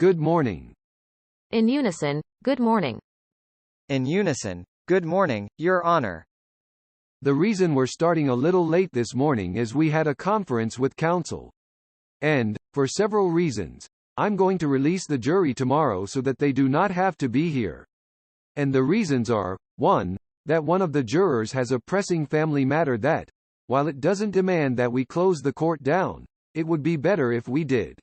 good morning. In unison, good morning. In unison, good morning, Your Honor. The reason we're starting a little late this morning is we had a conference with counsel. And, for several reasons, I'm going to release the jury tomorrow so that they do not have to be here. And the reasons are, 1, that one of the jurors has a pressing family matter that, while it doesn't demand that we close the court down, it would be better if we did.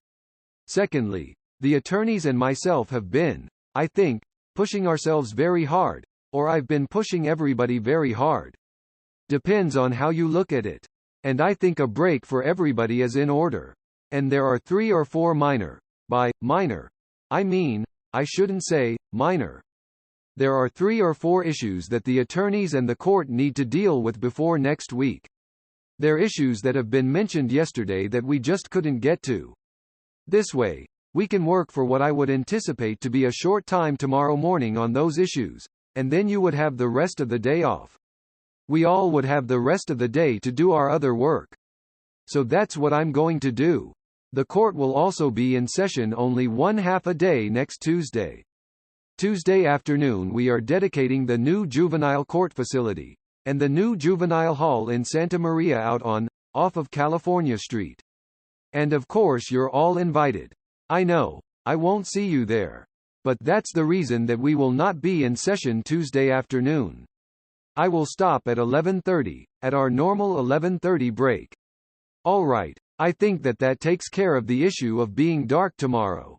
Secondly, the attorneys and myself have been, I think, pushing ourselves very hard, or I've been pushing everybody very hard. Depends on how you look at it. And I think a break for everybody is in order. And there are 3 or 4 minor, by minor, I mean, I shouldn't say, minor. There are 3 or 4 issues that the attorneys and the court need to deal with before next week. They're issues that have been mentioned yesterday that we just couldn't get to. This way, we can work for what I would anticipate to be a short time tomorrow morning on those issues, and then you would have the rest of the day off. We all would have the rest of the day to do our other work. So that's what I'm going to do. The court will also be in session only 1/2 a day next Tuesday. Tuesday afternoon we are dedicating the new juvenile court facility, and the new juvenile hall in Santa Maria out on, off of California Street. And of course you're all invited. I know, I won't see you there. But that's the reason that we will not be in session Tuesday afternoon. I will stop at 11:30, at our normal 11:30 break. All right, I think that takes care of the issue of being dark tomorrow.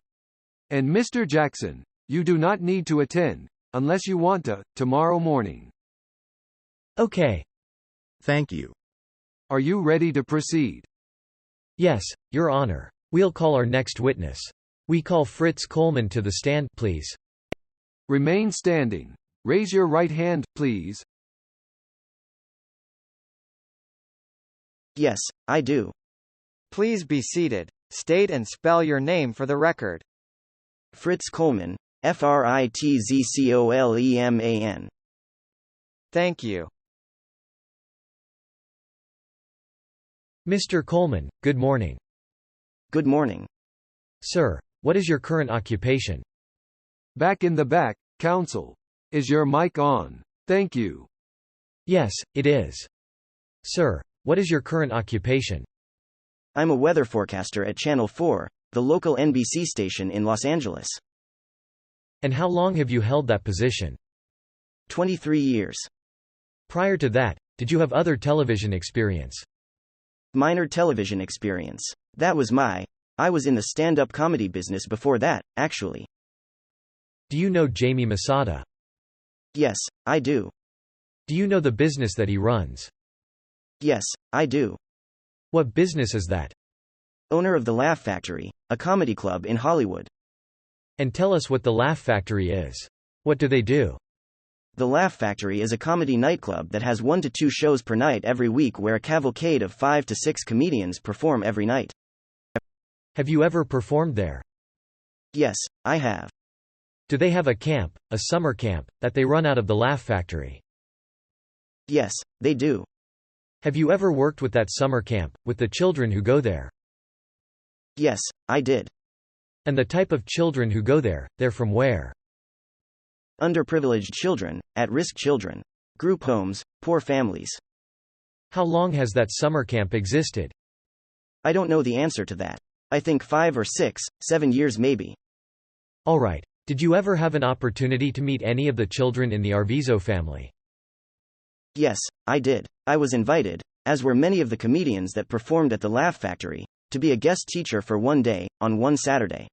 And Mr. Jackson, you do not need to attend, unless you want to, tomorrow morning. Okay. Thank you. Are you ready to proceed? Yes, Your Honor. We'll call our next witness. We call Fritz Coleman to the stand, please. Remain standing. Raise your right hand, please. Yes, I do. Please be seated. State and spell your name for the record. Fritz Coleman, Fritzcoleman. Thank you. Mr. Coleman, good morning. Good morning. Sir, what is your current occupation? Back in the back, counsel. Is your mic on? Thank you. Yes, it is. Sir, what is your current occupation? I'm a weather forecaster at Channel 4, the local NBC station in Los Angeles. And how long have you held that position? 23 years. Prior to that, did you have other television experience? Minor television experience. That was I was in the stand-up comedy business before that, actually. Do you know Jamie Masada? Yes, I do. Do you know the business that he runs? Yes, I do. What business is that? Owner of the Laugh Factory, a comedy club in Hollywood. And tell us what the Laugh Factory is. What do they do? The Laugh Factory is a comedy nightclub that has 1 to 2 shows per night every week where a cavalcade of 5 to 6 comedians perform every night. Have you ever performed there? Yes, I have. Do they have a camp, a summer camp, that they run out of the Laugh Factory? Yes, they do. Have you ever worked with that summer camp, with the children who go there? Yes, I did. And the type of children who go there, they're from where? Underprivileged children, at-risk children. Group homes, poor families. How long has that summer camp existed? I don't know the answer to that. I think 5 or 6, 7 years maybe. All right. Did you ever have an opportunity to meet any of the children in the Arvizos family? Yes, I did. I was invited, as were many of the comedians that performed at the Laugh Factory, to be a guest teacher for one day, on one Saturday.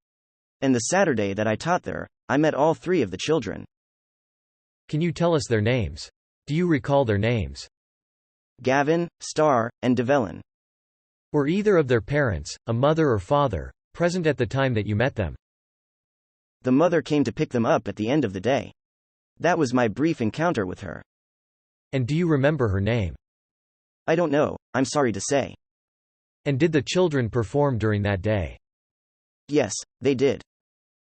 And the Saturday that I taught there, I met all 3 of the children. Can you tell us their names? Do you recall their names? Gavin, Star, and Devellin. Were either of their parents, a mother or father, present at the time that you met them? The mother came to pick them up at the end of the day. That was my brief encounter with her. And do you remember her name? I don't know, I'm sorry to say. And did the children perform during that day? Yes, they did.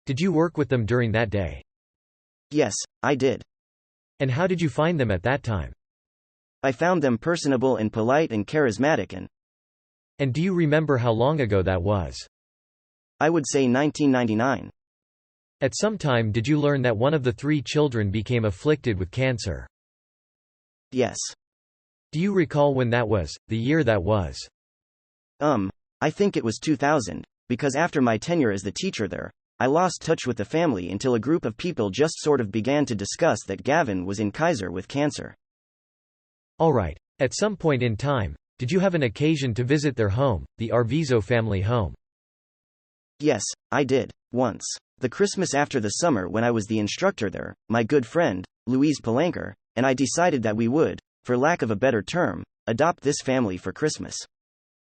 Did you work with them during that day? Yes, I did. And how did you find them at that time? I found them personable and polite and charismatic And do you remember how long ago that was? I would say 1999. At some time did you learn that one of the 3 children became afflicted with cancer? Yes. Do you recall when that was, the year that was? I think it was 2000, because after my tenure as the teacher there, I lost touch with the family until a group of people just sort of began to discuss that Gavin was in Kaiser with cancer. Alright. At some point in time, did you have an occasion to visit their home, the Arvizos family home? Yes, I did, once. The Christmas after the summer when I was the instructor there, my good friend, Louise Palanker, and I decided that we would, for lack of a better term, adopt this family for Christmas.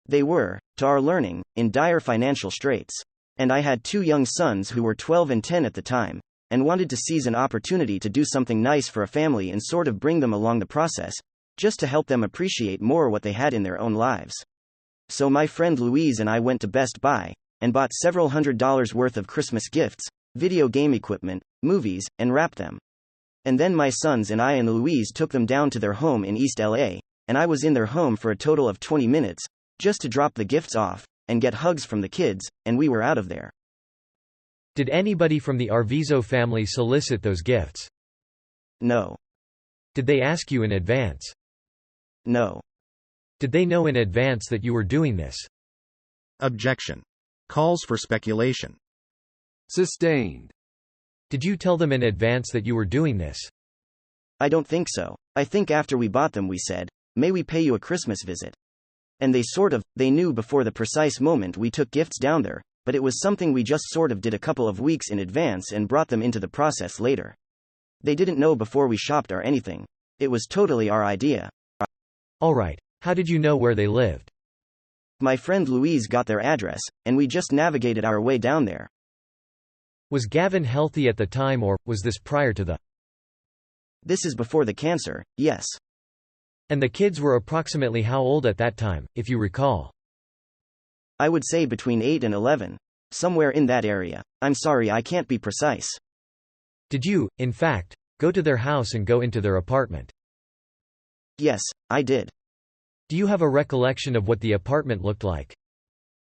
They were, to our learning, in dire financial straits. And I had 2 young sons who were 12 and 10 at the time, and wanted to seize an opportunity to do something nice for a family and sort of bring them along the process, just to help them appreciate more what they had in their own lives. So my friend Louise and I went to Best Buy, and bought several $100s worth of Christmas gifts, video game equipment, movies, and wrapped them. And then my sons and I and Louise took them down to their home in East LA, and I was in their home for a total of 20 minutes, just to drop the gifts off, and get hugs from the kids, and we were out of there. Did anybody from the Arvizos family solicit those gifts? No. Did they ask you in advance? No. Did they know in advance that you were doing this? Objection. Calls for speculation. Sustained. Did you tell them in advance that you were doing this? I don't think so. I think after we bought them we said, "May we pay you a Christmas visit?" And they knew before the precise moment we took gifts down there, but it was something we just sort of did a couple of weeks in advance and brought them into the process later. They didn't know before we shopped or anything. It was totally our idea. Alright. How did you know where they lived? My friend Louise got their address, and we just navigated our way down there. Was Gavin healthy at the time or was this prior to the? This is before the cancer, yes. And the kids were approximately how old at that time, if you recall? I would say between 8 and 11. Somewhere in that area. I'm sorry I can't be precise. Did you, in fact, go to their house and go into their apartment? Yes, I did. Do you have a recollection of what the apartment looked like?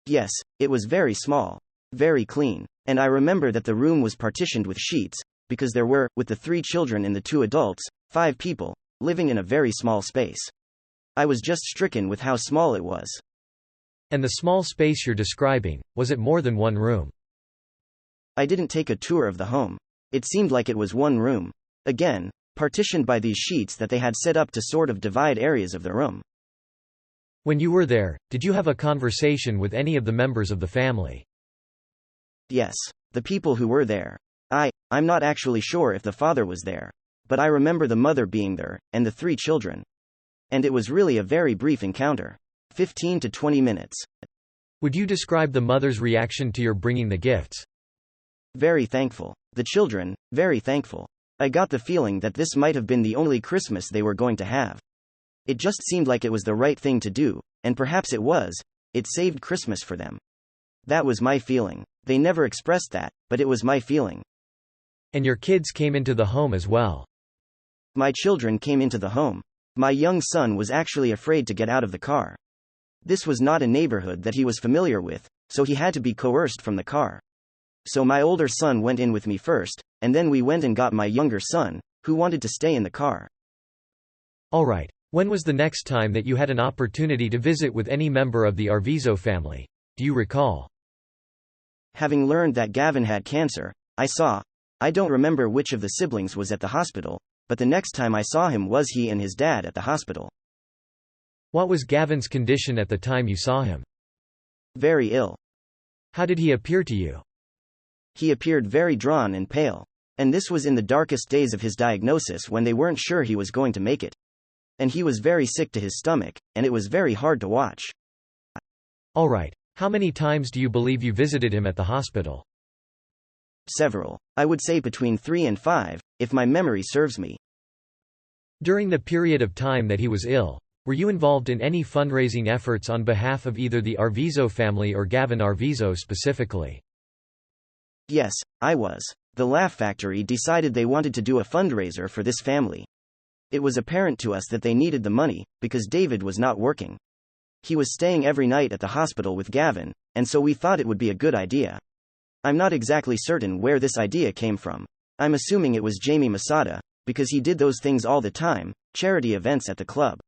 Yes, it was very small. Very clean. And I remember that the room was partitioned with sheets, because there were, with the 3 children and the 2 adults, 5 people, living in a very small space. I was just stricken with how small it was. And the small space you're describing, was it more than one room? I didn't take a tour of the home. It seemed like it was one room. Again, partitioned by these sheets that they had set up to sort of divide areas of the room. When you were there, did you have a conversation with any of the members of the family? Yes. The people who were there. I'm not actually sure if the father was there. But I remember the mother being there, and the 3 children. And it was really a very brief encounter. 15 to 20 minutes. Would you describe the mother's reaction to your bringing the gifts? Very thankful. The children, very thankful. I got the feeling that this might have been the only Christmas they were going to have. It just seemed like it was the right thing to do, and perhaps it was. It saved Christmas for them. That was my feeling. They never expressed that, but it was my feeling. And your kids came into the home as well. My children came into the home. My young son was actually afraid to get out of the car. This was not a neighborhood that he was familiar with, so he had to be coerced from the car. So my older son went in with me first, and then we went and got my younger son, who wanted to stay in the car. Alright. When was the next time that you had an opportunity to visit with any member of the Arvizos family? Do you recall? Having learned that Gavin had cancer, I don't remember which of the siblings was at the hospital, but the next time I saw him was he and his dad at the hospital. What was Gavin's condition at the time you saw him? Very ill. How did he appear to you? He appeared very drawn and pale. And this was in the darkest days of his diagnosis when they weren't sure he was going to make it. And he was very sick to his stomach, and it was very hard to watch. Alright. How many times do you believe you visited him at the hospital? Several. I would say between 3 and 5, if my memory serves me. During the period of time that he was ill, were you involved in any fundraising efforts on behalf of either the Arvizos family or Gavin Arvizos specifically? Yes, I was. The Laugh Factory decided they wanted to do a fundraiser for this family. It was apparent to us that they needed the money, because David was not working. He was staying every night at the hospital with Gavin, and so we thought it would be a good idea. I'm not exactly certain where this idea came from. I'm assuming it was Jamie Masada, because he did those things all the time, charity events at the club.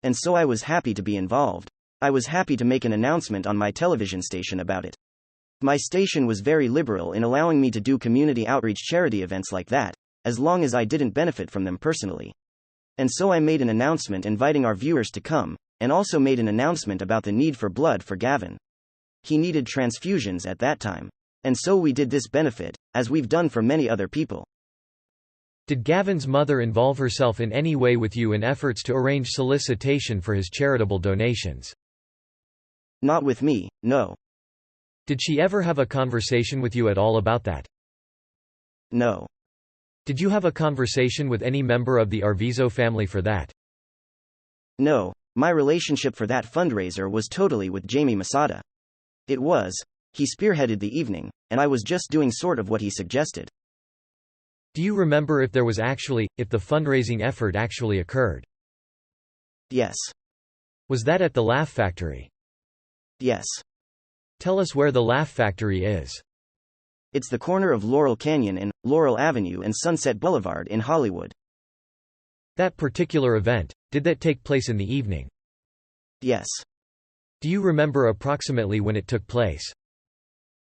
And so I was happy to be involved. I was happy to make an announcement on my television station about it. My station was very liberal in allowing me to do community outreach charity events like that, as long as I didn't benefit from them personally. And so I made an announcement inviting our viewers to come, and also made an announcement about the need for blood for Gavin. He needed transfusions at that time. And so we did this benefit, as we've done for many other people. Did Gavin's mother involve herself in any way with you in efforts to arrange solicitation for his charitable donations? Not with me, no. Did she ever have a conversation with you at all about that? No. Did you have a conversation with any member of the Arvizos family for that? No, my relationship for that fundraiser was totally with Jamie Masada. He spearheaded the evening, and I was just doing sort of what he suggested. Do you remember if the fundraising effort actually occurred? Yes. Was that at the Laugh Factory? Yes. Tell us where the Laugh Factory is. It's the corner of Laurel Canyon and Laurel Avenue and Sunset Boulevard in Hollywood. That particular event, did that take place in the evening? Yes. Do you remember approximately when it took place?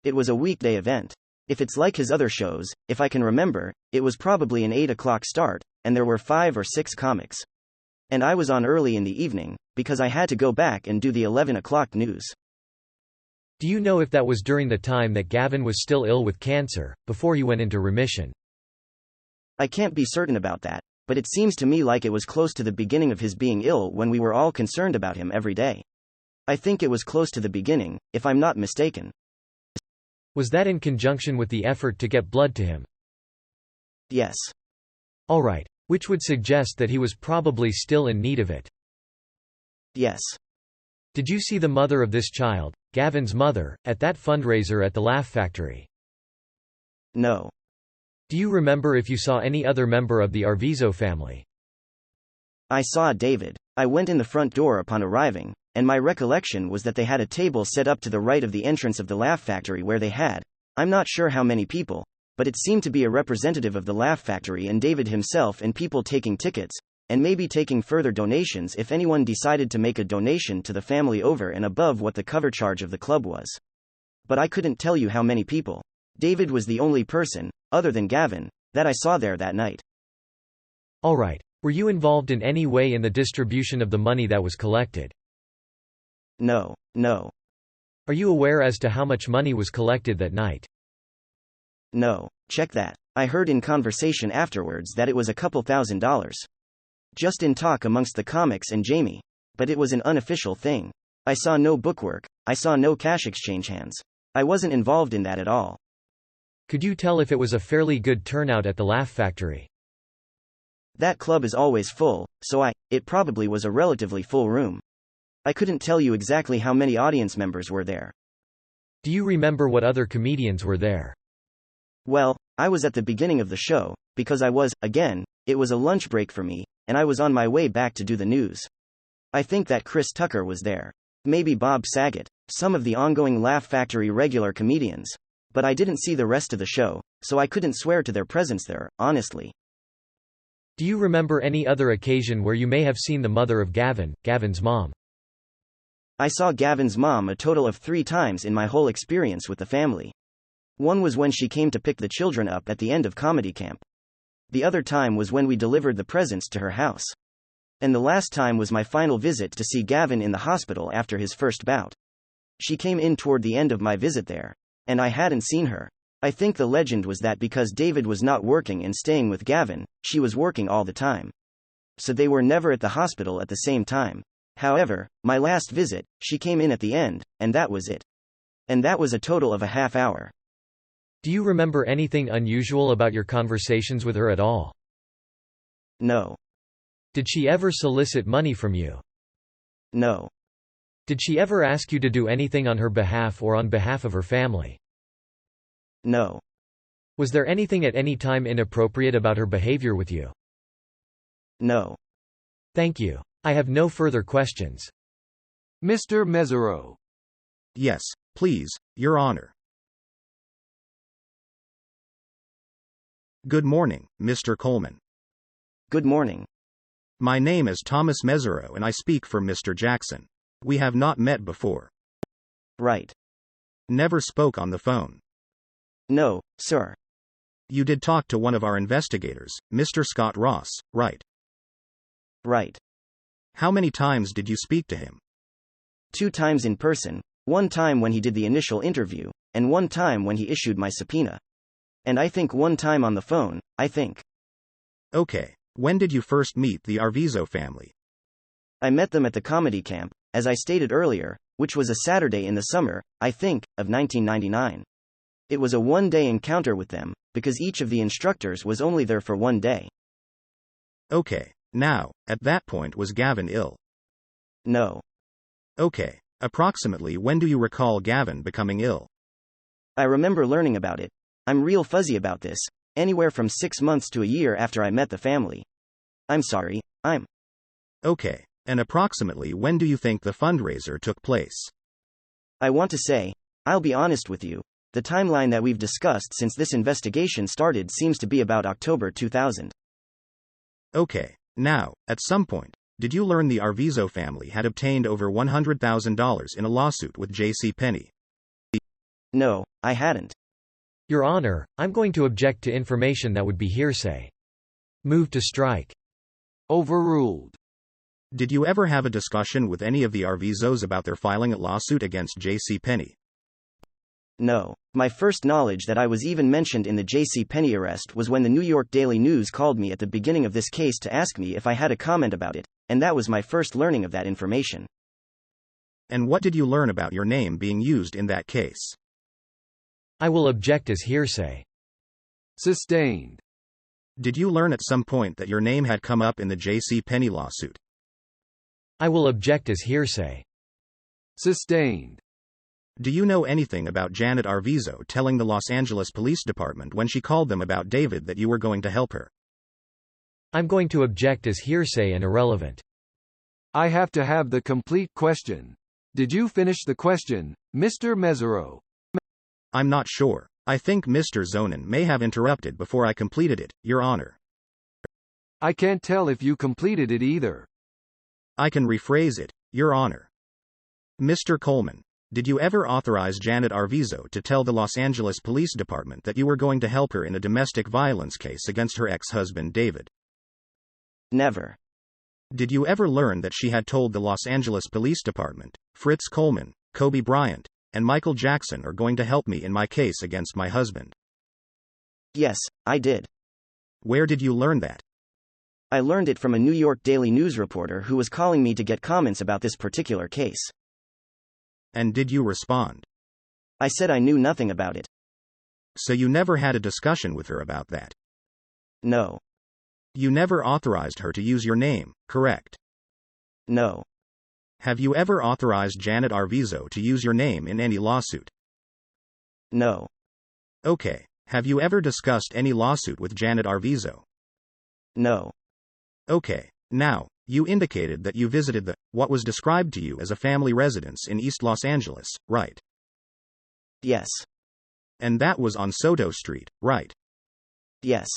It was a weekday event. If it's like his other shows, if I can remember, it was probably an 8 o'clock start, and there were 5 or 6 comics. And I was on early in the evening, because I had to go back and do the 11 o'clock news. Do you know if that was during the time that Gavin was still ill with cancer, before he went into remission? I can't be certain about that, but it seems to me like it was close to the beginning of his being ill when we were all concerned about him every day. I think it was close to the beginning, if I'm not mistaken. Was that in conjunction with the effort to get blood to him? Yes. All right. Which would suggest that he was probably still in need of it. Yes. Did you see the mother of this child, Gavin's mother, at that fundraiser at the Laugh Factory? No. Do you remember if you saw any other member of the Arvizos family? I saw David. I went in the front door upon arriving, and my recollection was that they had a table set up to the right of the entrance of the Laugh Factory where they had, I'm not sure how many people, but it seemed to be a representative of the Laugh Factory and David himself and people taking tickets, and maybe taking further donations if anyone decided to make a donation to the family over and above what the cover charge of the club was. But I couldn't tell you how many people. David was the only person, other than Gavin, that I saw there that night. All right. Were you involved in any way in the distribution of the money that was collected? No. Are you aware as to how much money was collected that night? No, check that. I heard in conversation afterwards that it was a couple $1,000s. Just in talk amongst the comics and Jamie. But it was an unofficial thing. I saw no bookwork, I saw no cash exchange hands. I wasn't involved in that at all. Could you tell if it was a fairly good turnout at the Laugh Factory? That club is always full, so it probably was a relatively full room. I couldn't tell you exactly how many audience members were there. Do you remember what other comedians were there? Well, I was at the beginning of the show, because it was a lunch break for me, and I was on my way back to do the news. I think that Chris Tucker was there. Maybe Bob Saget, some of the ongoing Laugh Factory regular comedians. But I didn't see the rest of the show, so I couldn't swear to their presence there, honestly. Do you remember any other occasion where you may have seen the mother of Gavin's mom? I saw Gavin's mom a total of 3 times in my whole experience with the family. One was when she came to pick the children up at the end of comedy camp. The other time was when we delivered the presents to her house. And the last time was my final visit to see Gavin in the hospital after his first bout. She came in toward the end of my visit there. And I hadn't seen her. I think the legend was that because David was not working and staying with Gavin, she was working all the time. So they were never at the hospital at the same time. However, my last visit, she came in at the end, and that was it. And that was a total of a half hour. Do you remember anything unusual about your conversations with her at all? No. Did she ever solicit money from you? No. Did she ever ask you to do anything on her behalf or on behalf of her family? No. Was there anything at any time inappropriate about her behavior with you? No. Thank you. I have no further questions. Mr. Mesereau. Yes, please, Your Honor. Good morning, Mr. Coleman. Good morning. My name is Thomas Mesereau and I speak for Mr. Jackson. We have not met before. Right. Never spoke on the phone. No, sir. You did talk to one of our investigators, Mr. Scott Ross, right? Right. How many times did you speak to him? 2 times in person, 1 time when he did the initial interview, and 1 time when he issued my subpoena. And I think 1 time on the phone, I think. Okay. When did you first meet the Arvizos family? I met them at the comedy camp, as I stated earlier, which was a Saturday in the summer, I think, of 1999. It was a 1-day encounter with them, because each of the instructors was only there for 1 day. Okay. Now, at that point was Gavin ill? No. Okay. Approximately when do you recall Gavin becoming ill? I remember learning about it. I'm real fuzzy about this, anywhere from 6 months to a year after I met the family. I'm sorry, I'm. Okay. And approximately when do you think the fundraiser took place? I want to say, I'll be honest with you, the timeline that we've discussed since this investigation started seems to be about October 2000. Okay. Now, at some point, did you learn the Arvizos family had obtained over $100,000 in a lawsuit with J.C. Penney? No, I hadn't. Your Honor, I'm going to object to information that would be hearsay. Move to strike. Overruled. Did you ever have a discussion with any of the Arvizos about their filing a lawsuit against J.C. Penney? No. My first knowledge that I was even mentioned in the J.C. Penney arrest was when the New York Daily News called me at the beginning of this case to ask me if I had a comment about it, and that was my first learning of that information. And what did you learn about your name being used in that case? I will object as hearsay. Sustained. Did you learn at some point that your name had come up in the J.C. Penney lawsuit? I will object as hearsay. Sustained. Do you know anything about Janet Arvizos telling the Los Angeles Police Department when she called them about David that you were going to help her? I'm going to object as hearsay and irrelevant. I have to have the complete question. Did you finish the question, Mr. Mesereau? I'm not sure. I think Mr. Zonen may have interrupted before I completed it, Your Honor. I can't tell if you completed it either. I can rephrase it, Your Honor. Mr. Coleman, did you ever authorize Janet Arvizos to tell the Los Angeles Police Department that you were going to help her in a domestic violence case against her ex-husband David? Never. Did you ever learn that she had told the Los Angeles Police Department, Fritz Coleman, Kobe Bryant, and Michael Jackson are going to help me in my case against my husband? Yes, I did. Where did you learn that? I learned it from a New York Daily News reporter who was calling me to get comments about this particular case. And did you respond? I said I knew nothing about it. So you never had a discussion with her about that? No. You never authorized her to use your name, correct? No. Have you ever authorized Janet Arvizos to use your name in any lawsuit? No. Okay. Have you ever discussed any lawsuit with Janet Arvizos? No. Okay. Now, you indicated that you visited what was described to you as a family residence in East Los Angeles, right? Yes. And that was on Soto Street, right? Yes.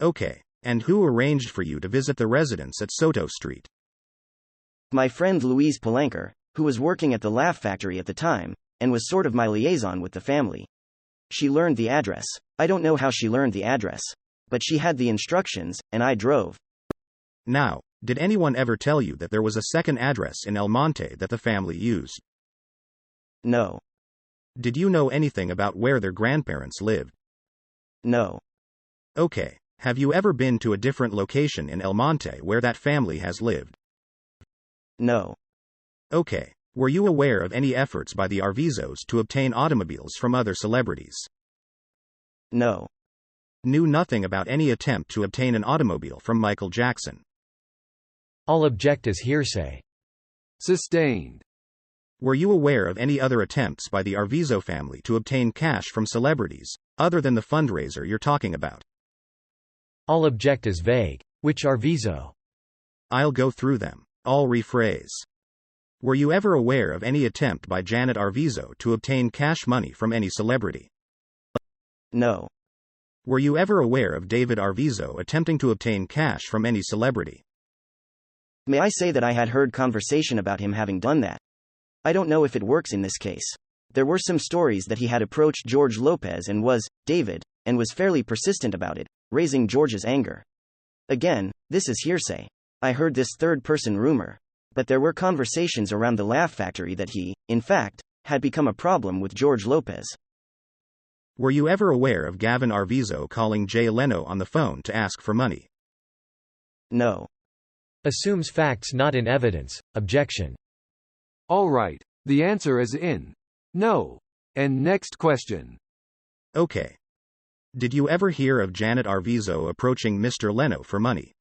Okay. And who arranged for you to visit the residence at Soto Street? My friend Louise Palanker, who was working at the Laugh Factory at the time, and was sort of my liaison with the family. She learned the address. I don't know how she learned the address. But she had the instructions, and I drove. Now, did anyone ever tell you that there was a second address in El Monte that the family used? No. Did you know anything about where their grandparents lived? No. Okay. Have you ever been to a different location in El Monte where that family has lived? No. Okay. Were you aware of any efforts by the Arvizos to obtain automobiles from other celebrities? No. Knew nothing about any attempt to obtain an automobile from Michael Jackson? I'll object as hearsay. Sustained. Were you aware of any other attempts by the Arvizos family to obtain cash from celebrities, other than the fundraiser you're talking about? I'll object as vague. Which Arvizo? I'll go through them. I'll rephrase. Were you ever aware of any attempt by Janet Arvizos to obtain cash money from any celebrity? No. Were you ever aware of David Arvizo attempting to obtain cash from any celebrity? May I say that I had heard conversation about him having done that? I don't know if it works in this case. There were some stories that he had approached George Lopez and David, and was fairly persistent about it, raising George's anger. Again, this is hearsay. I heard this third-person rumor. But there were conversations around the Laugh Factory that he, in fact, had become a problem with George Lopez. Were you ever aware of Gavin Arvizo calling Jay Leno on the phone to ask for money? No. Assumes facts not in evidence. Objection. All right. The answer is no. And next question. Okay. Did you ever hear of Janet Arvizo approaching Mr. Leno for money?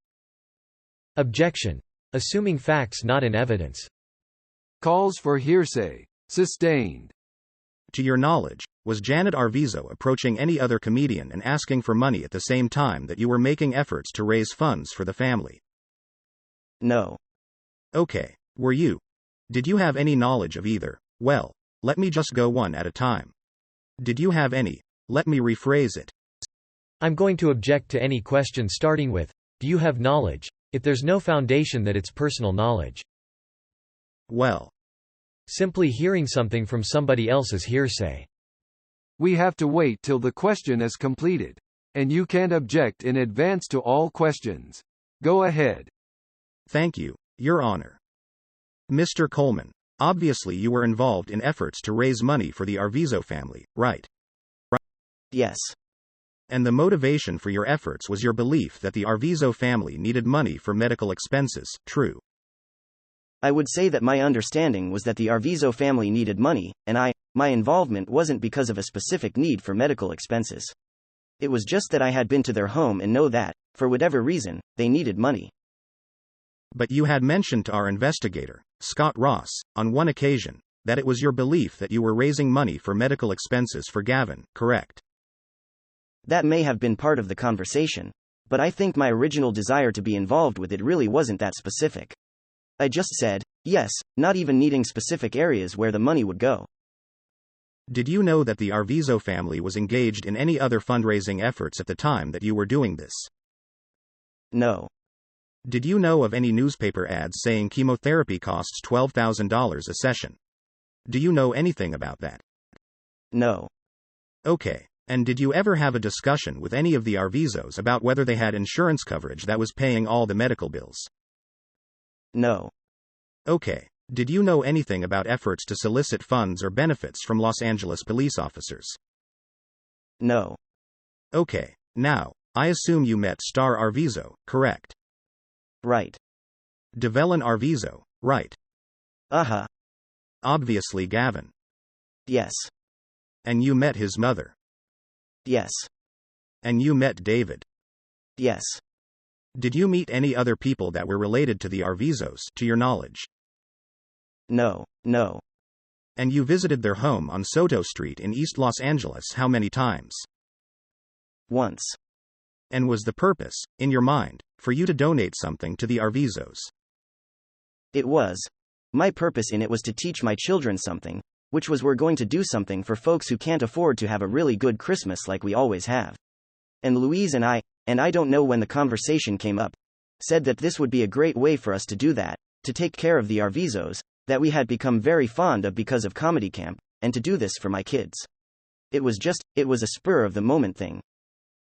Objection. Assuming facts not in evidence. Calls for hearsay. Sustained. To your knowledge, was Janet Arvizo approaching any other comedian and asking for money at the same time that you were making efforts to raise funds for the family? No. Okay. Did you have any knowledge of either? Well, let me just go one at a time. Did you have any? Let me rephrase it. I'm going to object to any question starting with, do you have knowledge, if there's no foundation that it's personal knowledge. Well. Simply hearing something from somebody else is hearsay. We have to wait till the question is completed. And you can't object in advance to all questions. Go ahead. Thank you, Your Honor. Mr. Coleman, obviously you were involved in efforts to raise money for the Arvizo family, right? Yes. And the motivation for your efforts was your belief that the Arvizo family needed money for medical expenses, true? I would say that my understanding was that the Arvizo family needed money, and my involvement wasn't because of a specific need for medical expenses. It was just that I had been to their home and know that, for whatever reason, they needed money. But you had mentioned to our investigator, Scott Ross, on one occasion, that it was your belief that you were raising money for medical expenses for Gavin, correct? That may have been part of the conversation, but I think my original desire to be involved with it really wasn't that specific. I just said, yes, not even needing specific areas where the money would go. Did you know that the Arvizo family was engaged in any other fundraising efforts at the time that you were doing this? No. Did you know of any newspaper ads saying chemotherapy costs $12,000 a session? Do you know anything about that? No. Okay. And did you ever have a discussion with any of the Arvizos about whether they had insurance coverage that was paying all the medical bills? No. Okay. Did you know anything about efforts to solicit funds or benefits from Los Angeles police officers? No. Okay. Now, I assume you met Star Arvizo, correct? Right. Devellin Arvizo, right? Uh-huh. Obviously Gavin. Yes. And you met his mother. Yes. And you met David. Yes. Did you meet any other people that were related to the Arvizos, to your knowledge? No. And you visited their home on Soto Street in East Los Angeles how many times? Once. And was the purpose, in your mind, for you to donate something to the Arvizos? It was. My purpose in it was to teach my children something, which was we're going to do something for folks who can't afford to have a really good Christmas like we always have. And Louise and I don't know when the conversation came up, said that this would be a great way for us to do that, to take care of the Arvizos, that we had become very fond of because of comedy camp, and to do this for my kids. It was a spur of the moment thing.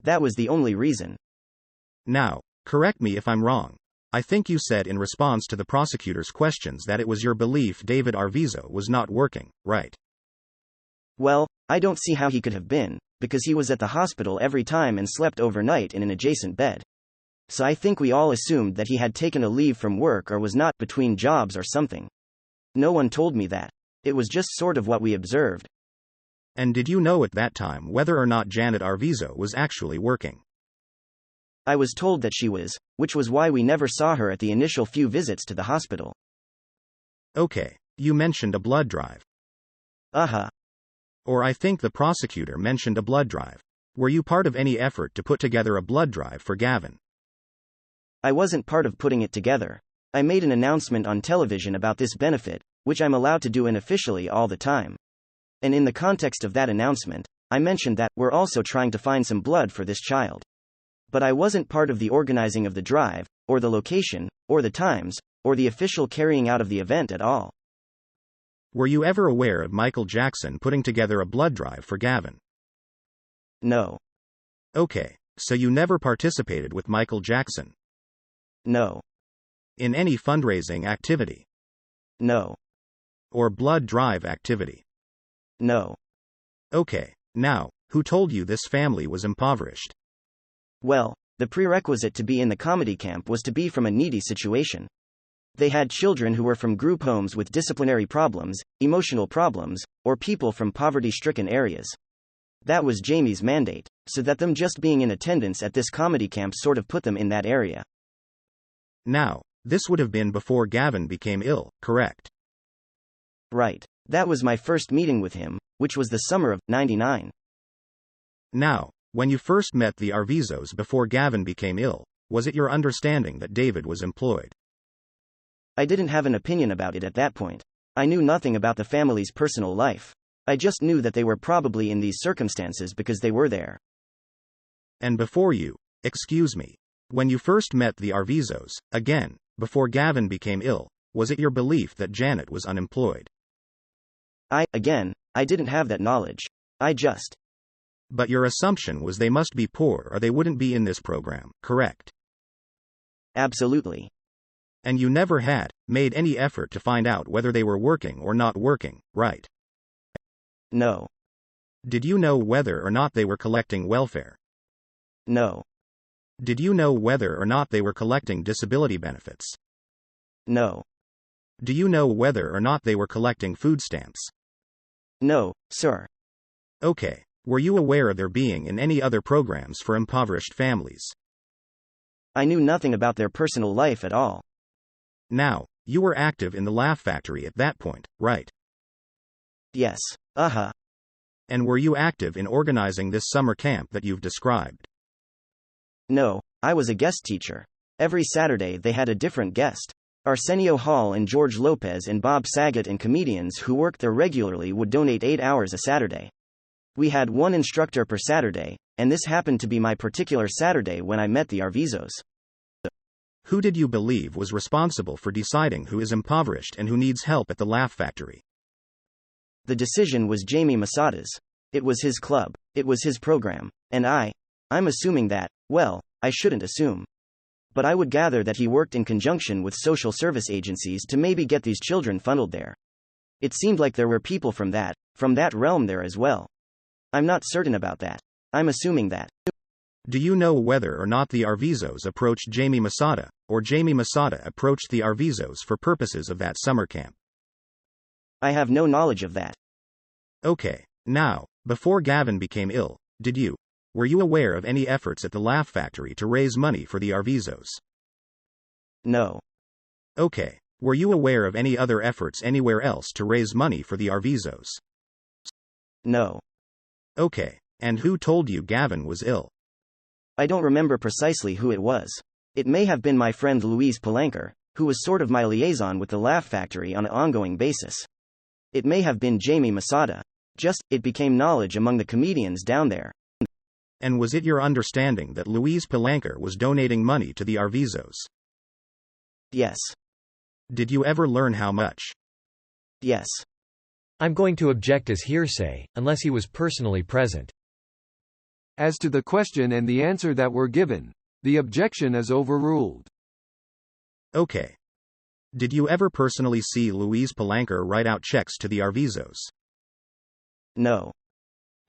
That was the only reason. Now, correct me if I'm wrong. I think you said in response to the prosecutor's questions that it was your belief David Arvizo was not working, right? Well, I don't see how he could have been, because he was at the hospital every time and slept overnight in an adjacent bed. So I think we all assumed that he had taken a leave from work or was not between jobs or something. No one told me that. It was just sort of what we observed. And did you know at that time whether or not Janet Arvizo was actually working? I was told that she was, which was why we never saw her at the initial few visits to the hospital. Okay, you mentioned a blood drive. Uh-huh. Or I think the prosecutor mentioned a blood drive. Were you part of any effort to put together a blood drive for Gavin? I wasn't part of putting it together. I made an announcement on television about this benefit, which I'm allowed to do unofficially all the time. And in the context of that announcement, I mentioned that we're also trying to find some blood for this child. But I wasn't part of the organizing of the drive, or the location, or the times, or the official carrying out of the event at all. Were you ever aware of Michael Jackson putting together a blood drive for Gavin? No. Okay, so you never participated with Michael Jackson? No. In any fundraising activity? No. Or blood drive activity? No. Okay, now, who told you this family was impoverished? Well, the prerequisite to be in the comedy camp was to be from a needy situation. They had children who were from group homes with disciplinary problems, emotional problems, or people from poverty-stricken areas. That was Jamie's mandate, so that them just being in attendance at this comedy camp sort of put them in that area. Now, this would have been before Gavin became ill, correct? Right. That was my first meeting with him, which was the summer of '99. Now, when you first met the Arvizos before Gavin became ill, was it your understanding that David was employed? I didn't have an opinion about it at that point. I knew nothing about the family's personal life. I just knew that they were probably in these circumstances because they were there. And before you, excuse me, when you first met the Arvizos, again, before Gavin became ill, was it your belief that Janet was unemployed? I didn't have that knowledge. But your assumption was they must be poor or they wouldn't be in this program, correct? Absolutely. And you never had made any effort to find out whether they were working or not working, right? No. Did you know whether or not they were collecting welfare? No. Did you know whether or not they were collecting disability benefits? No. Do you know whether or not they were collecting food stamps? No, sir. Okay. Were you aware of their being in any other programs for impoverished families? I knew nothing about their personal life at all. Now, you were active in the Laugh Factory at that point, right? Yes. And were you active in organizing this summer camp that you've described? No, I was a guest teacher. Every Saturday they had a different guest. Arsenio Hall and George Lopez and Bob Saget and comedians who worked there regularly would donate 8 hours a Saturday. We had one instructor per Saturday, and this happened to be my particular Saturday when I met the Arvizos. Who did you believe was responsible for deciding who is impoverished and who needs help at the Laugh Factory? The decision was Jamie Masada's. It was his club. It was his program. And I'm assuming that, well, I shouldn't assume. But I would gather that he worked in conjunction with social service agencies to maybe get these children funneled there. It seemed like there were people from that realm there as well. I'm not certain about that. I'm assuming that. Do you know whether or not the Arvizos approached Jamie Masada, or Jamie Masada approached the Arvizos for purposes of that summer camp? I have no knowledge of that. Okay, now, before Gavin became ill, were you aware of any efforts at the Laugh Factory to raise money for the Arvizos? No. Okay, were you aware of any other efforts anywhere else to raise money for the Arvizos? No. Okay, and who told you Gavin was ill? I don't remember precisely who it was. It may have been my friend Louise Palanker, who was sort of my liaison with the Laugh Factory on an ongoing basis. It may have been Jamie Masada. It became knowledge among the comedians down there. And was it your understanding that Louise Palanker was donating money to the Arvizos? Yes. Did you ever learn how much? Yes. I'm going to object as hearsay, unless he was personally present. As to the question and the answer that were given, the objection is overruled. Okay. Did you ever personally see Louise Palanker write out checks to the Arvizos? No.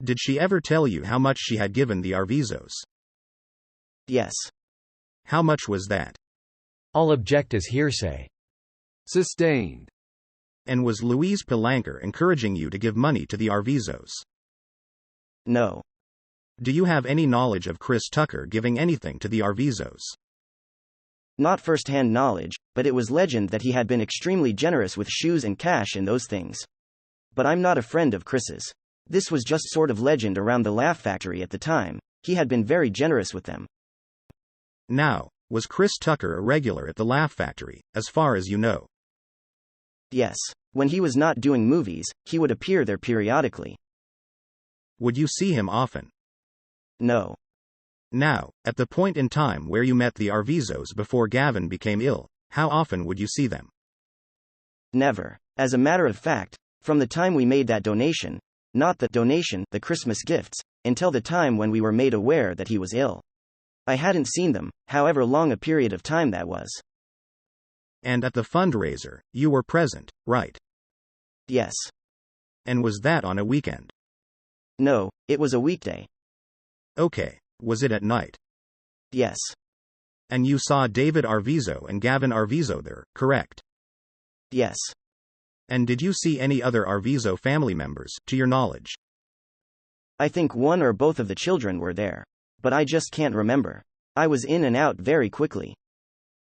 Did she ever tell you how much she had given the Arvizos? Yes. How much was that? I'll object as hearsay. Sustained. And was Louise Palanker encouraging you to give money to the Arvizos? No. Do you have any knowledge of Chris Tucker giving anything to the Arvizos? Not first-hand knowledge, but it was legend that he had been extremely generous with shoes and cash and those things. But I'm not a friend of Chris's. This was just sort of legend around the Laugh Factory at the time. He had been very generous with them. Now, was Chris Tucker a regular at the Laugh Factory, as far as you know? Yes. When he was not doing movies, he would appear there periodically. Would you see him often? No. Now, at the point in time where you met the Arvizos before Gavin became ill, how often would you see them? Never. As a matter of fact, from the time we made that donation, not the donation, the Christmas gifts, until the time when we were made aware that he was ill, I hadn't seen them, however long a period of time that was. And at the fundraiser, you were present, right? Yes. And was that on a weekend? No, it was a weekday. Okay. Was it at night? Yes. And you saw David Arvizo and Gavin Arvizo there, correct? Yes. And did you see any other Arvizo family members, to your knowledge? I think one or both of the children were there. But I just can't remember. I was in and out very quickly.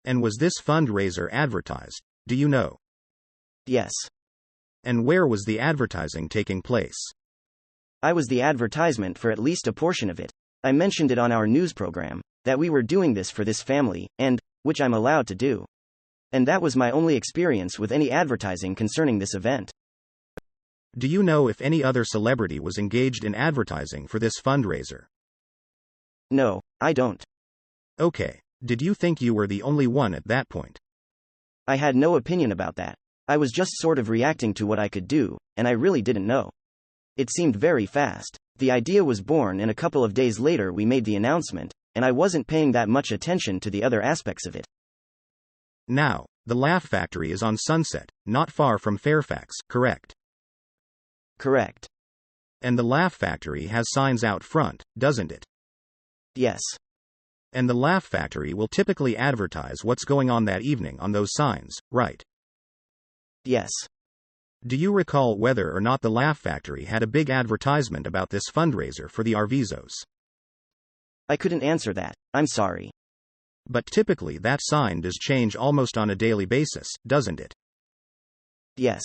And was this fundraiser advertised? Do you know? Yes. And where was the advertising taking place? I was the advertisement for at least a portion of it. I mentioned it on our news program, that we were doing this for this family, and, which I'm allowed to do. And that was my only experience with any advertising concerning this event. Do you know if any other celebrity was engaged in advertising for this fundraiser? No, I don't. Okay. Did you think you were the only one at that point? I had no opinion about that. I was just sort of reacting to what I could do, and I really didn't know. It seemed very fast. The idea was born, and a couple of days later we made the announcement, and I wasn't paying that much attention to the other aspects of it. Now, the Laugh Factory is on Sunset, not far from Fairfax, correct? Correct. And the Laugh Factory has signs out front, doesn't it? Yes. And the Laugh Factory will typically advertise what's going on that evening on those signs, right? Yes. Do you recall whether or not the Laugh Factory had a big advertisement about this fundraiser for the Arvizos? I couldn't answer that, I'm sorry. But typically that sign does change almost on a daily basis, doesn't it? Yes.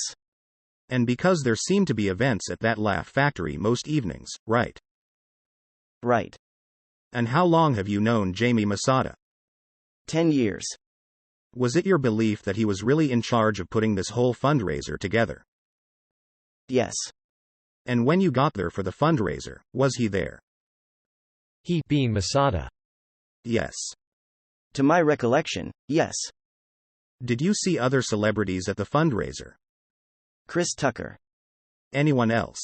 And because there seem to be events at that Laugh Factory most evenings, right? Right. And how long have you known Jamie Masada? 10 years. Was it your belief that he was really in charge of putting this whole fundraiser together? Yes. And when you got there for the fundraiser, was he there? He, being Masada. Yes. To my recollection, yes. Did you see other celebrities at the fundraiser? Chris Tucker. Anyone else?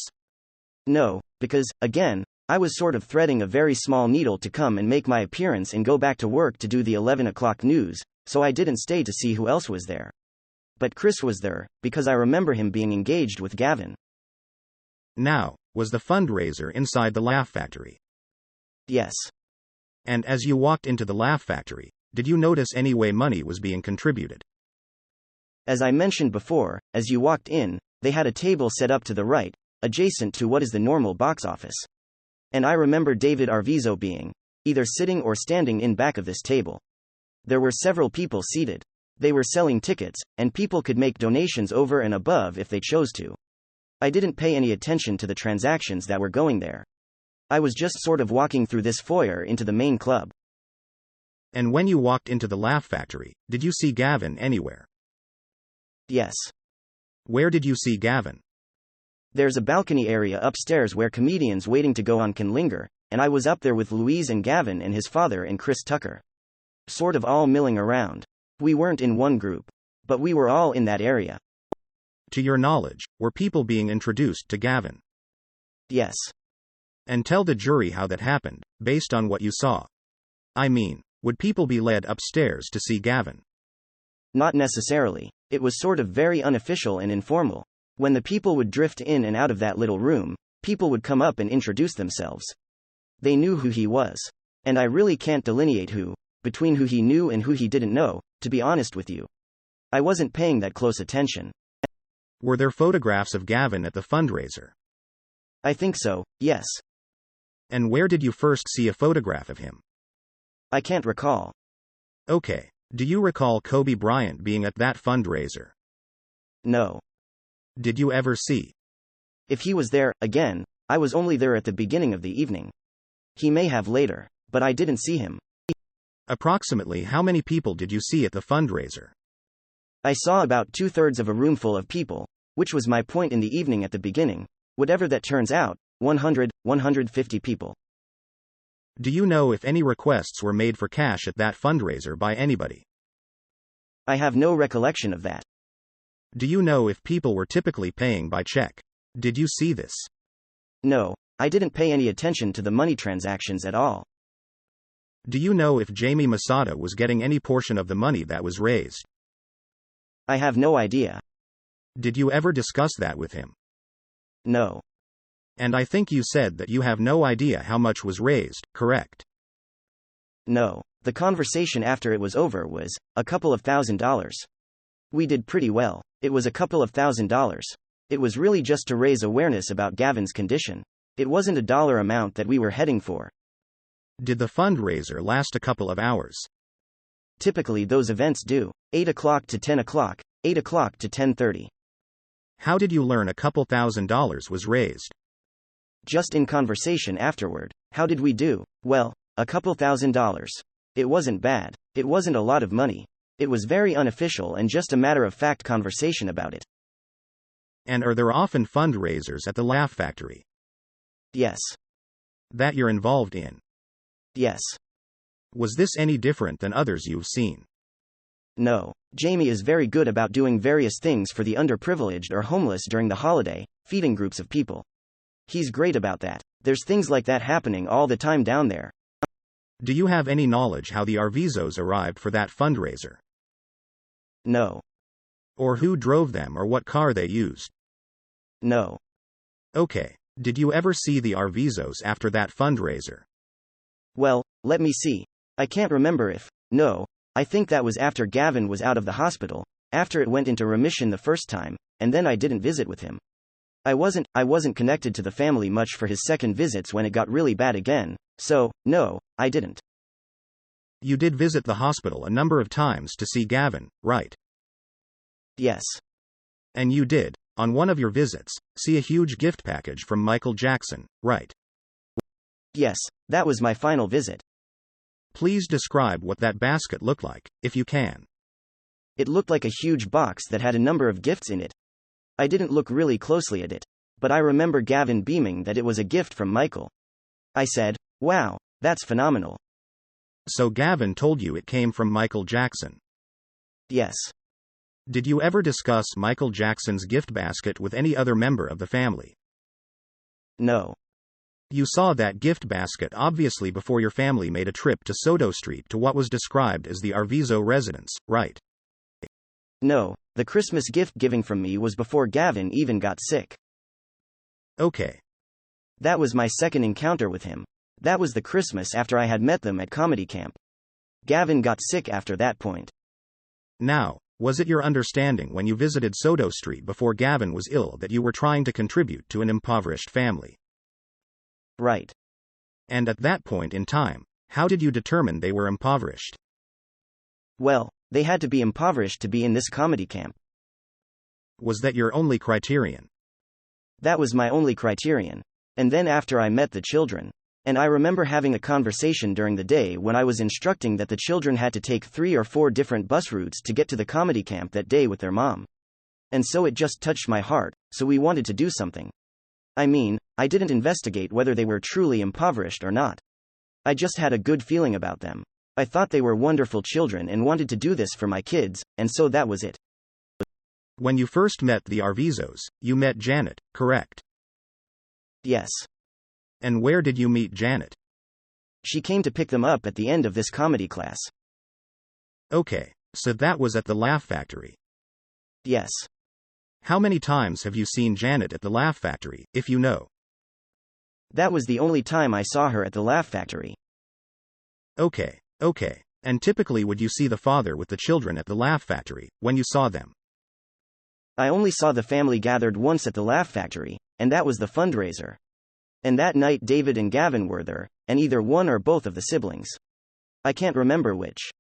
No, because, again, I was sort of threading a very small needle to come and make my appearance and go back to work to do the 11 o'clock news, so I didn't stay to see who else was there. But Chris was there, because I remember him being engaged with Gavin. Now, was the fundraiser inside the Laugh Factory? Yes. And as you walked into the Laugh Factory, did you notice any way money was being contributed? As I mentioned before, as you walked in, they had a table set up to the right, adjacent to what is the normal box office. And I remember David Arvizo being either sitting or standing in back of this table. There were several people seated. They were selling tickets, and people could make donations over and above if they chose to. I didn't pay any attention to the transactions that were going there. I was just sort of walking through this foyer into the main club. And when you walked into the Laugh Factory, did you see Gavin anywhere? Yes. Where did you see Gavin? There's a balcony area upstairs where comedians waiting to go on can linger, and I was up there with Louise and Gavin and his father and Chris Tucker. Sort of all milling around. We weren't in one group, but we were all in that area. To your knowledge, were people being introduced to Gavin? Yes. And tell the jury how that happened, based on what you saw. I mean, would people be led upstairs to see Gavin? Not necessarily. It was sort of very unofficial and informal. When the people would drift in and out of that little room, people would come up and introduce themselves. They knew who he was. And I really can't delineate between who he knew and who he didn't know, to be honest with you. I wasn't paying that close attention. Were there photographs of Gavin at the fundraiser? I think so, yes. And where did you first see a photograph of him? I can't recall. Okay. Do you recall Kobe Bryant being at that fundraiser? No. Did you ever see? If he was there, again, I was only there at the beginning of the evening. He may have later, but I didn't see him. Approximately how many people did you see at the fundraiser? I saw about 2/3 of a room full of people, which was my point in the evening at the beginning. Whatever that turns out, 100, 150 people. Do you know if any requests were made for cash at that fundraiser by anybody? I have no recollection of that. Do you know if people were typically paying by check? Did you see this? No, I didn't pay any attention to the money transactions at all. Do you know if Jamie Masada was getting any portion of the money that was raised? I have no idea. Did you ever discuss that with him? No. And I think you said that you have no idea how much was raised, correct? No. The conversation after it was over was a couple of $1,000s. We did pretty well. It was a couple of $1,000s. It was really just to raise awareness about Gavin's condition. It wasn't a dollar amount that we were heading for. Did the fundraiser last a couple of hours? Typically those events do. 8 o'clock to 10 o'clock, 8 o'clock to 10:30. How did you learn a couple $1,000s was raised? Just in conversation afterward. How did we do? Well, a couple $1,000s. It wasn't bad. It wasn't a lot of money. It was very unofficial and just a matter of fact conversation about it. And are there often fundraisers at the Laugh Factory? Yes. That you're involved in? Yes. Was this any different than others you've seen? No. Jamie is very good about doing various things for the underprivileged or homeless during the holiday, feeding groups of people. He's great about that. There's things like that happening all the time down there. Do you have any knowledge how the Arvizos arrived for that fundraiser? No. Or who drove them or what car they used? No. Okay. Did you ever see the Arvizos after that fundraiser? Well, let me see. I can't remember if. No. I think that was after Gavin was out of the hospital, after it went into remission the first time, and then I didn't visit with him. I wasn't connected to the family much for his second visits when it got really bad again, so, no, I didn't. You did visit the hospital a number of times to see Gavin, right? Yes. And you did, on one of your visits, see a huge gift package from Michael Jackson, right? Yes, that was my final visit. Please describe what that basket looked like, if you can. It looked like a huge box that had a number of gifts in it. I didn't look really closely at it, but I remember Gavin beaming that it was a gift from Michael. I said, "Wow, that's phenomenal." So Gavin told you it came from Michael Jackson? Yes. Did you ever discuss Michael Jackson's gift basket with any other member of the family? No. You saw that gift basket obviously before your family made a trip to Soto Street to what was described as the Arvizo residence, right? No, the Christmas gift giving from me was before Gavin even got sick. Okay. That was my second encounter with him. That was the Christmas after I had met them at comedy camp. Gavin got sick after that point. Now, was it your understanding when you visited Soto Street before Gavin was ill that you were trying to contribute to an impoverished family? Right. And at that point in time, how did you determine they were impoverished? Well, they had to be impoverished to be in this comedy camp. Was that your only criterion? That was my only criterion. And then after I met the children, and I remember having a conversation during the day when I was instructing that the children had to take 3 or 4 different bus routes to get to the comedy camp that day with their mom. And so it just touched my heart, so we wanted to do something. I mean, I didn't investigate whether they were truly impoverished or not. I just had a good feeling about them. I thought they were wonderful children and wanted to do this for my kids, and so that was it. When you first met the Arvizos, you met Janet, correct? Yes. And where did you meet Janet? She came to pick them up at the end of this comedy class. Okay, so that was at the Laugh Factory. Yes. How many times have you seen Janet at the Laugh Factory, if you know? That was the only time I saw her at the Laugh Factory. Okay. And typically would you see the father with the children at the Laugh Factory, when you saw them? I only saw the family gathered once at the Laugh Factory, and that was the fundraiser. And that night David and Gavin were there, and either one or both of the siblings. I can't remember which.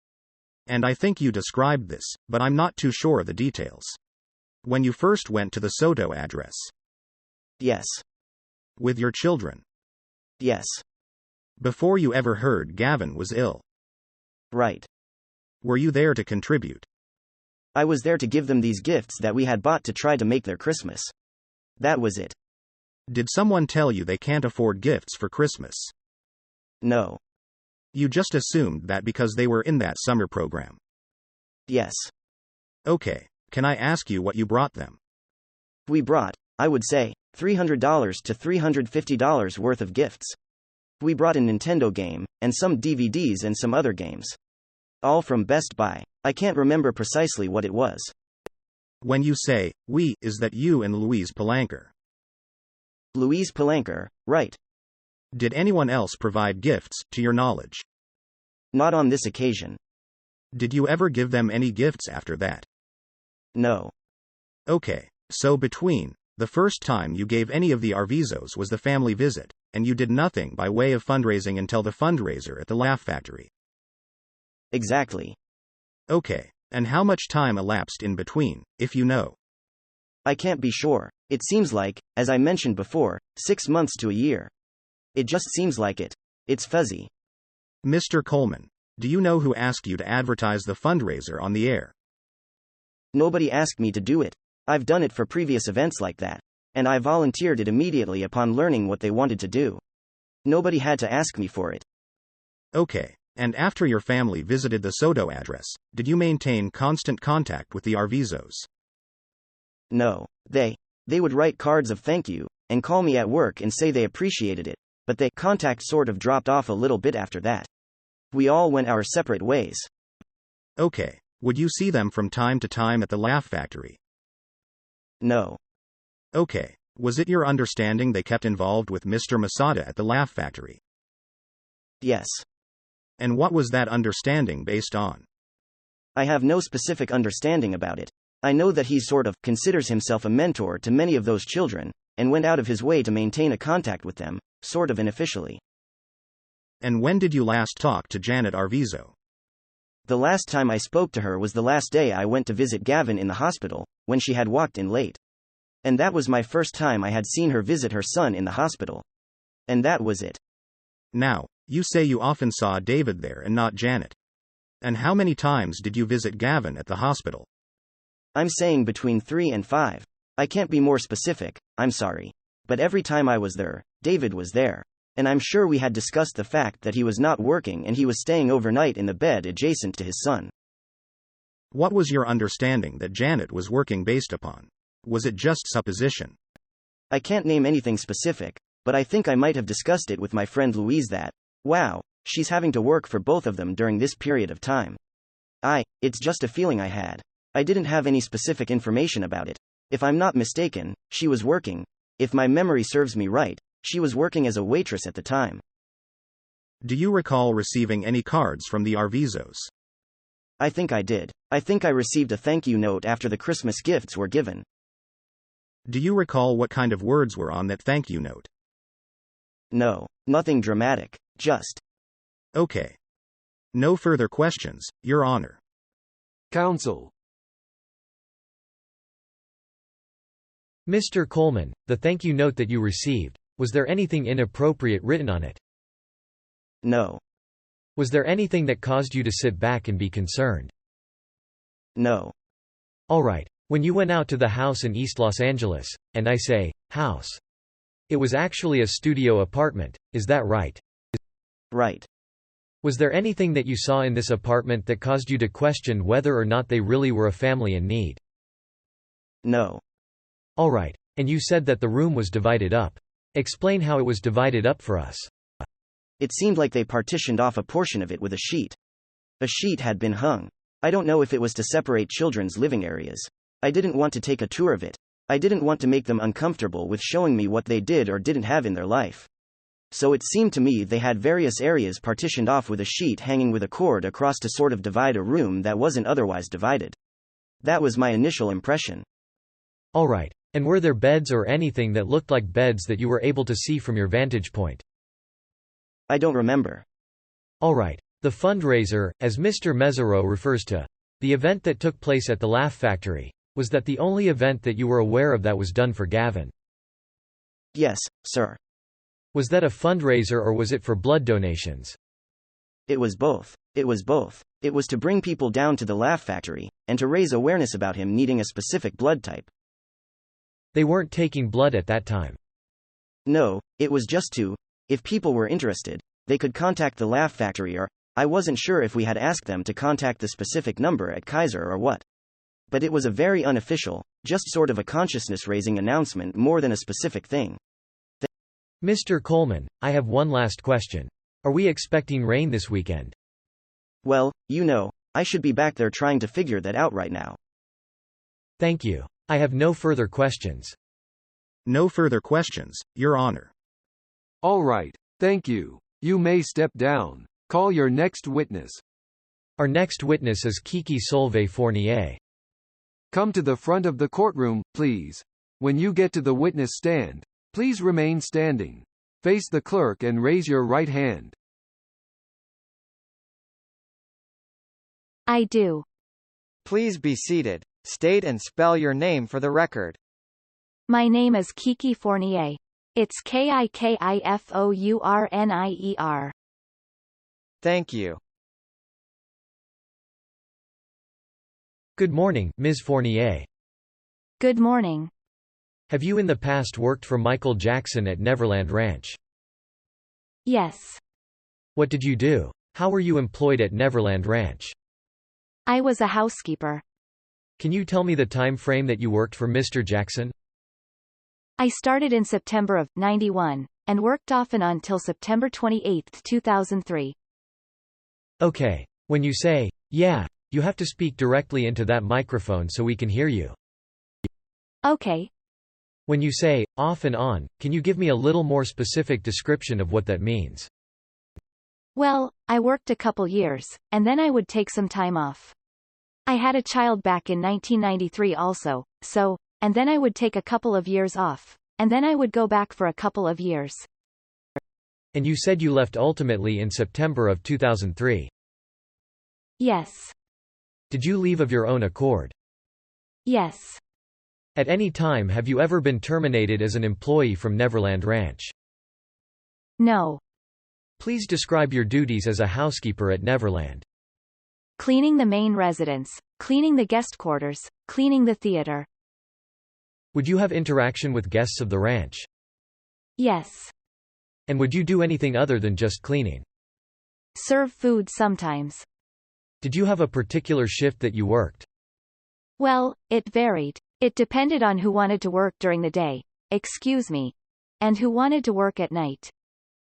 And I think you described this, but I'm not too sure of the details. When you first went to the Soto address? Yes. With your children? Yes. Before you ever heard Gavin was ill? Right. Were you there to contribute? I was there to give them these gifts that we had bought to try to make their Christmas. That was it. Did someone tell you they can't afford gifts for Christmas? No. You just assumed that because they were in that summer program. Yes. Okay, can I ask you what you brought them? We brought, I would say, $300 to $350 worth of gifts. We brought a Nintendo game, and some DVDs and some other games. All from Best Buy. I can't remember precisely what it was. When you say, we, is that you and Louise Palanker? Louise Palanker, right. Did anyone else provide gifts, to your knowledge? Not on this occasion. Did you ever give them any gifts after that? No. Okay, so between the first time you gave any of the Arvizos was the family visit, and you did nothing by way of fundraising until the fundraiser at the Laugh Factory. Exactly. Okay, and how much time elapsed in between, if you know? I can't be sure. It seems like, as I mentioned before, 6 months to a year. It just seems like it. It's fuzzy. Mr. Coleman, do you know who asked you to advertise the fundraiser on the air? Nobody asked me to do it. I've done it for previous events like that. And I volunteered it immediately upon learning what they wanted to do. Nobody had to ask me for it. Okay, and after your family visited the Soto address, did you maintain constant contact with the Arvizos? No. They would write cards of thank you, and call me at work and say they appreciated it, but contact sort of dropped off a little bit after that. We all went our separate ways. Okay, would you see them from time to time at the Laugh Factory? No. Okay, was it your understanding they kept involved with Mr. Masada at the Laugh Factory? Yes. And what was that understanding based on? I have no specific understanding about it. I know that he sort of considers himself a mentor to many of those children, and went out of his way to maintain a contact with them, sort of unofficially. And when did you last talk to Janet Arvizo? The last time I spoke to her was the last day I went to visit Gavin in the hospital, when she had walked in late. And that was my first time I had seen her visit her son in the hospital. And that was it. Now, you say you often saw David there and not Janet. And how many times did you visit Gavin at the hospital? I'm saying between 3 and 5. I can't be more specific, I'm sorry. But every time I was there, David was there. And I'm sure we had discussed the fact that he was not working and he was staying overnight in the bed adjacent to his son. What was your understanding that Janet was working based upon? Was it just supposition? I can't name anything specific, but I think I might have discussed it with my friend Louise that, wow, she's having to work for both of them during this period of time. It's just a feeling I had. I didn't have any specific information about it. If I'm not mistaken, she was working. If my memory serves me right, she was working as a waitress at the time. Do you recall receiving any cards from the Arvizos? I think I did. I think I received a thank you note after the Christmas gifts were given. Do you recall what kind of words were on that thank you note? No, nothing dramatic, just. Okay. No further questions, Your Honor. Counsel. Mr. Coleman, the thank you note that you received, was there anything inappropriate written on it? No. Was there anything that caused you to sit back and be concerned? No. All right. When you went out to the house in East Los Angeles, and I say, house. It was actually a studio apartment, is that right? Right. Was there anything that you saw in this apartment that caused you to question whether or not they really were a family in need? No. All right. And you said that the room was divided up. Explain how it was divided up for us. It seemed like they partitioned off a portion of it with a sheet. A sheet had been hung. I don't know if it was to separate children's living areas. I didn't want to take a tour of it. I didn't want to make them uncomfortable with showing me what they did or didn't have in their life. So it seemed to me they had various areas partitioned off with a sheet hanging with a cord across to sort of divide a room that wasn't otherwise divided. That was my initial impression. All right. And were there beds or anything that looked like beds that you were able to see from your vantage point? I don't remember. All right. The fundraiser, as Mr. Mesereau refers to, the event that took place at the Laugh Factory, was that the only event that you were aware of that was done for Gavin? Yes, sir. Was that a fundraiser or was it for blood donations? It was both. It was both. It was to bring people down to the Laugh Factory, and to raise awareness about him needing a specific blood type. They weren't taking blood at that time. No, it was just if people were interested, they could contact the Laugh Factory, or I wasn't sure if we had asked them to contact the specific number at Kaiser or what. But it was a very unofficial, just sort of a consciousness-raising announcement more than a specific thing. Mr. Coleman, I have one last question. Are we expecting rain this weekend? Well, I should be back there trying to figure that out right now. Thank you. I have no further questions. No further questions, Your Honor. All right, thank you. You may step down. Call your next witness. Our next witness is Kiki Fournier. Come to the front of the courtroom, please. When you get to the witness stand, please remain standing. Face the clerk and raise your right hand. I do. Please be seated. State and spell your name for the record. My name is Kiki Fournier. It's Kikifournier. Thank you. Good morning, Ms. Fournier. Good morning. Have you in the past worked for Michael Jackson at Neverland Ranch? Yes. What did you do? How were you employed at Neverland Ranch? I was a housekeeper. Can you tell me the time frame that you worked for Mr. Jackson? I started in September of '91 and worked off and on till September 28, 2003. Okay. When you say, yeah, you have to speak directly into that microphone so we can hear you. Okay. When you say, off and on, can you give me a little more specific description of what that means? Well, I worked a couple years, and then I would take some time off. I had a child back in 1993 also, and then I would take a couple of years off, and then I would go back for a couple of years. And you said you left ultimately in September of 2003. Yes. Did you leave of your own accord? Yes. At any time have you ever been terminated as an employee from Neverland Ranch? No. Please describe your duties as a housekeeper at Neverland. Cleaning the main residence, cleaning the guest quarters, cleaning the theater. Would you have interaction with guests of the ranch? Yes. And would you do anything other than just cleaning? Serve food sometimes. Did you have a particular shift that you worked? Well, it varied. It depended on who wanted to work during the day, and who wanted to work at night.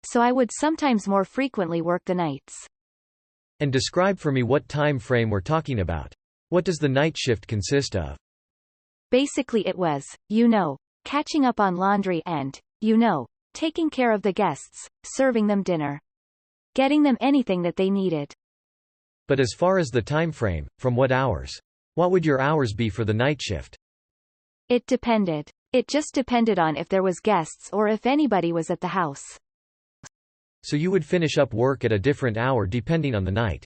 So I would sometimes more frequently work the nights. And describe for me what time frame we're talking about. What does the night shift consist of? Basically it was, catching up on laundry and, taking care of the guests, serving them dinner. Getting them anything that they needed. But as far as the time frame, from what hours? What would your hours be for the night shift? It depended. It just depended on if there was guests or if anybody was at the house. So you would finish up work at a different hour depending on the night?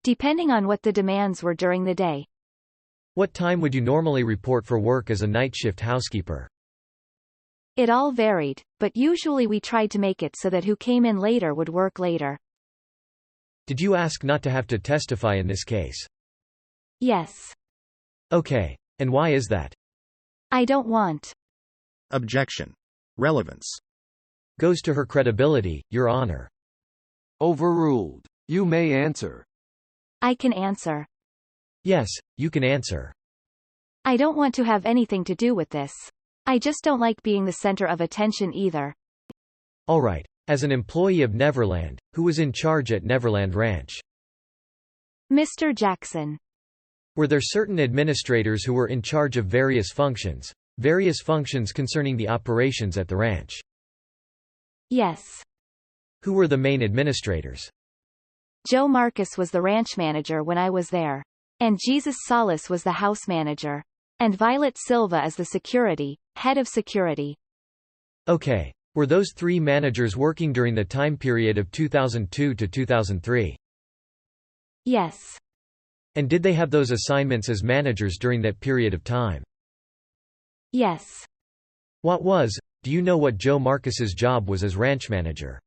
Depending on what the demands were during the day. What time would you normally report for work as a night shift housekeeper? It all varied, but usually we tried to make it so that who came in later would work later. Did you ask not to have to testify in this case? Yes. Okay. And why is that? I don't want. Objection. Relevance. Goes to her credibility, Your Honor. Overruled. You may answer. I can answer. Yes, you can answer. I don't want to have anything to do with this. I just don't like being the center of attention either. All right. As an employee of Neverland, who was in charge at Neverland Ranch? Mr. Jackson. Were there certain administrators who were in charge of various functions concerning the operations at the ranch? Yes. Who were the main administrators? Joe Marcus was the ranch manager when I was there. And Jesus Salas was the house manager. And Violet Silva is the head of security. Okay. Were those three managers working during the time period of 2002 to 2003? Yes. And did they have those assignments as managers during that period of time? Yes. Do you know what Joe Marcus's job was as ranch manager?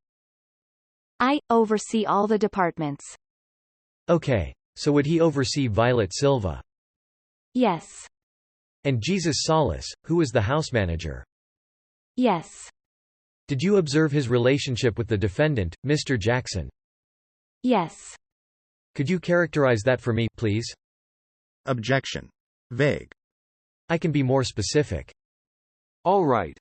I oversee all the departments. Okay. So would he oversee Violet Silva? Yes. And Jesus Salas, who was the house manager? Yes. Did you observe his relationship with the defendant, Mr. Jackson? Yes. Could you characterize that for me, please? Objection. Vague. I can be more specific. All right.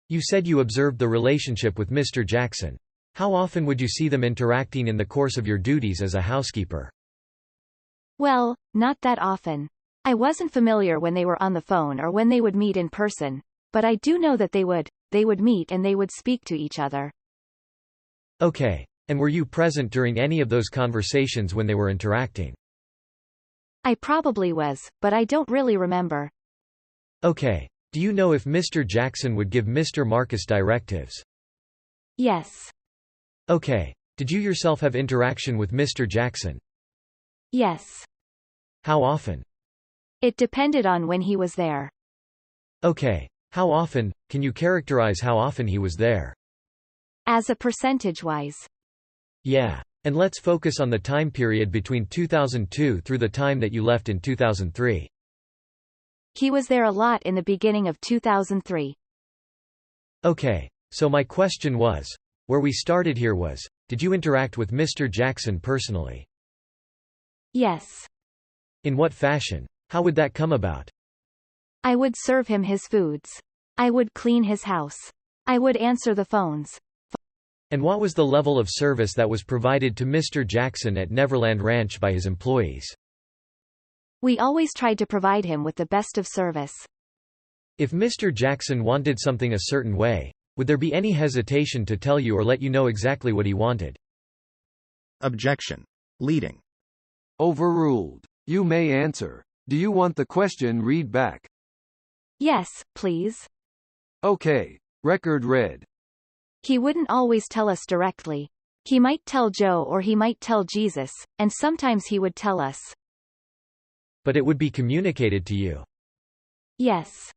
You said you observed the relationship with Mr. Jackson. How often would you see them interacting in the course of your duties as a housekeeper? Well, not that often. I wasn't familiar when they were on the phone or when they would meet in person, but I do know that they would meet and they would speak to each other. Okay. And were you present during any of those conversations when they were interacting? I probably was, but I don't really remember. Okay. Do you know if Mr. Jackson would give Mr. Marcus directives? Yes. Okay. Did you yourself have interaction with Mr. Jackson? Yes. How often? It depended on when he was there. Okay. How often? Can you characterize how often he was there? As a percentage-wise. Yeah. And let's focus on the time period between 2002 through the time that you left in 2003. He was there a lot in the beginning of 2003. Okay. So my question was, where we started here was, did you interact with Mr. Jackson personally? Yes. In what fashion? How would that come about? I would serve him his foods. I would clean his house. I would answer the phones. And what was the level of service that was provided to Mr. Jackson at Neverland Ranch by his employees? We always tried to provide him with the best of service. If Mr. Jackson wanted something a certain way, would there be any hesitation to tell you or let you know exactly what he wanted? Objection. Leading. Overruled. You may answer. Do you want the question read back? Yes, please. Okay. Record read. He wouldn't always tell us directly. He might tell Joe or he might tell Jesus, and sometimes he would tell us. But it would be communicated to you. Yes.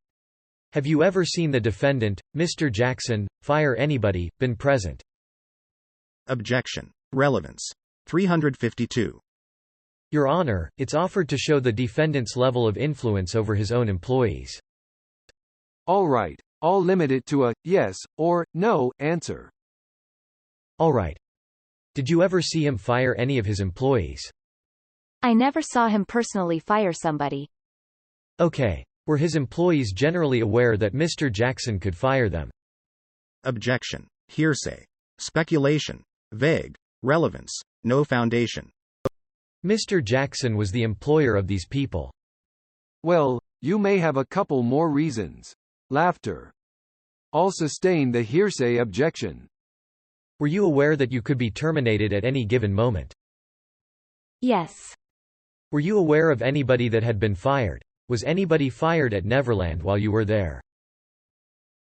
Have you ever seen the defendant, Mr. Jackson, fire anybody, been present? Objection. Relevance. 352. Your Honor, it's offered to show the defendant's level of influence over his own employees. All right. I'll limit it to a yes or no answer. All right. Did you ever see him fire any of his employees? I never saw him personally fire somebody. Okay. Were his employees generally aware that Mr. Jackson could fire them? Objection. Hearsay. Speculation. Vague. Relevance. No foundation. Mr. Jackson was the employer of these people. Well, you may have a couple more reasons. Laughter. I'll sustain the hearsay objection. Were you aware that you could be terminated at any given moment? Yes. Were you aware of anybody that had been fired? Was anybody fired at Neverland while you were there?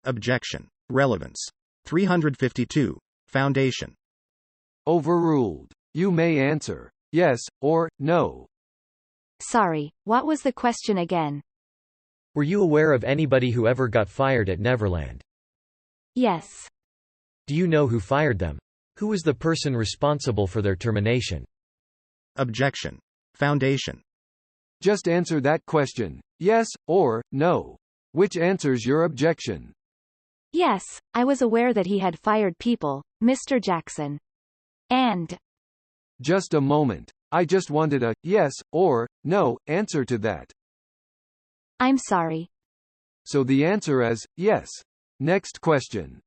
Objection. Relevance. 352. Foundation. Overruled. You may answer yes or no. Sorry, what was the question again? Were you aware of anybody who ever got fired at Neverland? Yes. Do you know who fired them? Who was the person responsible for their termination? Objection. Foundation. Just answer that question, yes or no. Which answers your objection? Yes, I was aware that he had fired people, Mr. Jackson. And. Just a moment. I just wanted a yes or no answer to that. I'm sorry. So the answer is yes. Next question.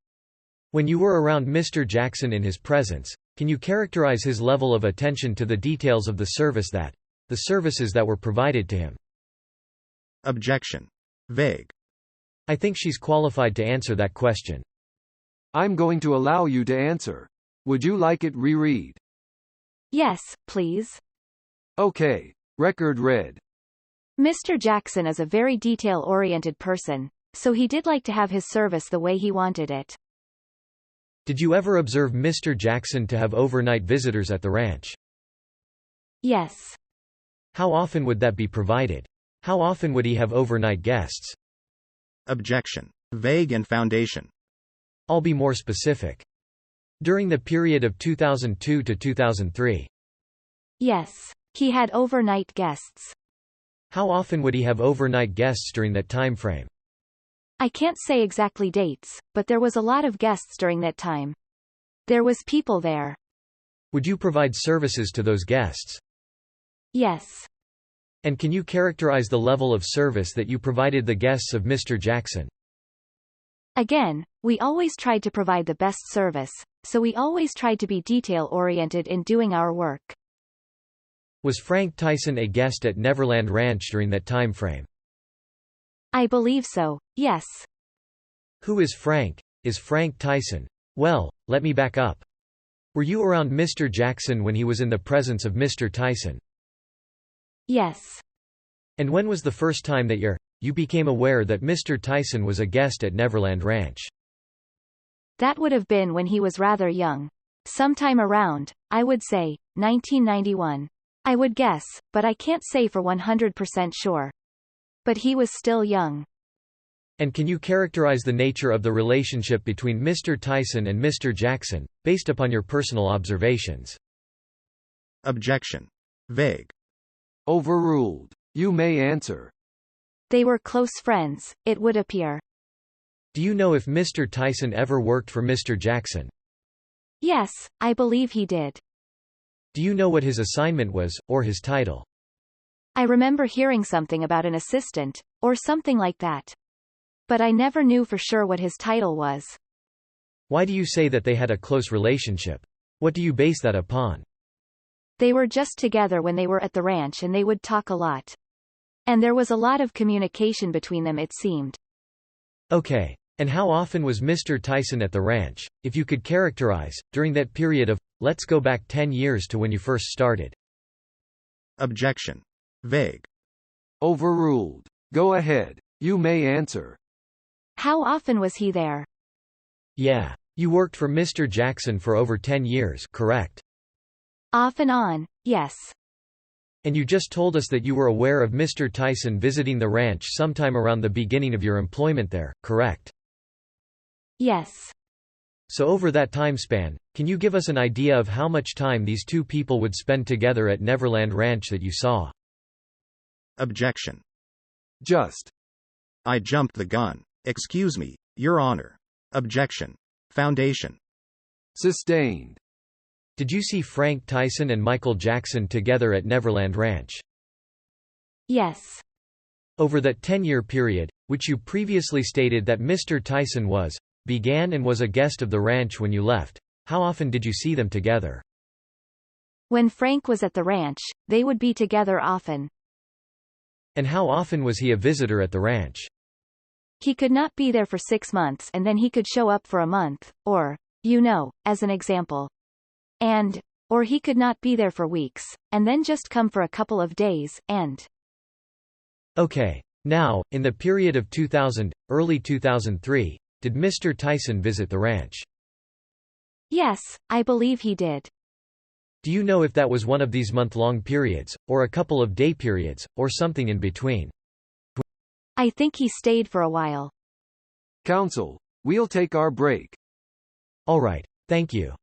When you were around Mr. Jackson in his presence, can you characterize his level of attention to the details of the services that were provided to him? Objection. Vague. I think she's qualified to answer that question. I'm going to allow you to answer. Would you like it reread? Yes, please. Okay. Record read. Mr. Jackson is a very detail-oriented person, so he did like to have his service the way he wanted it. Did you ever observe Mr. Jackson to have overnight visitors at the ranch? Yes. How often would that be provided? How often would he have overnight guests? Objection. Vague and foundation. I'll be more specific. During the period of 2002 to 2003. Yes. He had overnight guests. How often would he have overnight guests during that time frame? I can't say exactly dates, but there was a lot of guests during that time. There was people there. Would you provide services to those guests? Yes. And can you characterize the level of service that you provided the guests of Mr. Jackson? Again, we always tried to provide the best service, so we always tried to be detail-oriented in doing our work. Was Frank Tyson a guest at Neverland Ranch during that time frame? I believe so, yes. Who is Frank? Is Frank Tyson? Well, let me back up. Were you around Mr. Jackson when he was in the presence of Mr. Tyson? Yes. And when was the first time that you became aware that Mr. Tyson was a guest at Neverland Ranch? That would have been when he was rather young. Sometime around, I would say, 1991. I would guess, but I can't say for 100% sure. But he was still young. And can you characterize the nature of the relationship between Mr. Tyson and Mr. Jackson, based upon your personal observations? Objection. Vague. Overruled. You may answer. They were close friends, it would appear. Do you know if Mr. Tyson ever worked for Mr. Jackson? Yes, I believe he did. Do you know what his assignment was, or his title? I remember hearing something about an assistant, or something like that. But I never knew for sure what his title was. Why do you say that they had a close relationship? What do you base that upon? They were just together when they were at the ranch and they would talk a lot. And there was a lot of communication between them, it seemed. Okay. And how often was Mr. Tyson at the ranch, if you could characterize, during that period of, let's go back 10 years to when you first started? Objection. Vague. Overruled. Go ahead. You may answer. How often was he there? Yeah. You worked for Mr. Jackson for over 10 years, correct? Off and on, yes. And you just told us that you were aware of Mr. Tyson visiting the ranch sometime around the beginning of your employment there, correct? Yes. So over that time span, can you give us an idea of how much time these two people would spend together at Neverland Ranch that you saw? Objection. Just. I jumped the gun. Excuse me, Your Honor. Objection. Foundation. Sustained. Did you see Frank Tyson and Michael Jackson together at Neverland Ranch? Yes. Over that 10-year period, which you previously stated that Mr. Tyson began and was a guest of the ranch when you left, how often did you see them together? When Frank was at the ranch, they would be together often. And how often was he a visitor at the ranch? He could not be there for 6 months and then he could show up for a month, or, as an example. Or he could not be there for weeks, and then just come for a couple of days, and... Okay. Now, in the period of 2000, early 2003, did Mr. Tyson visit the ranch? Yes, I believe he did. Do you know if that was one of these month-long periods, or a couple of day periods, or something in between? I think he stayed for a while. Counsel, we'll take our break. All right. Thank you.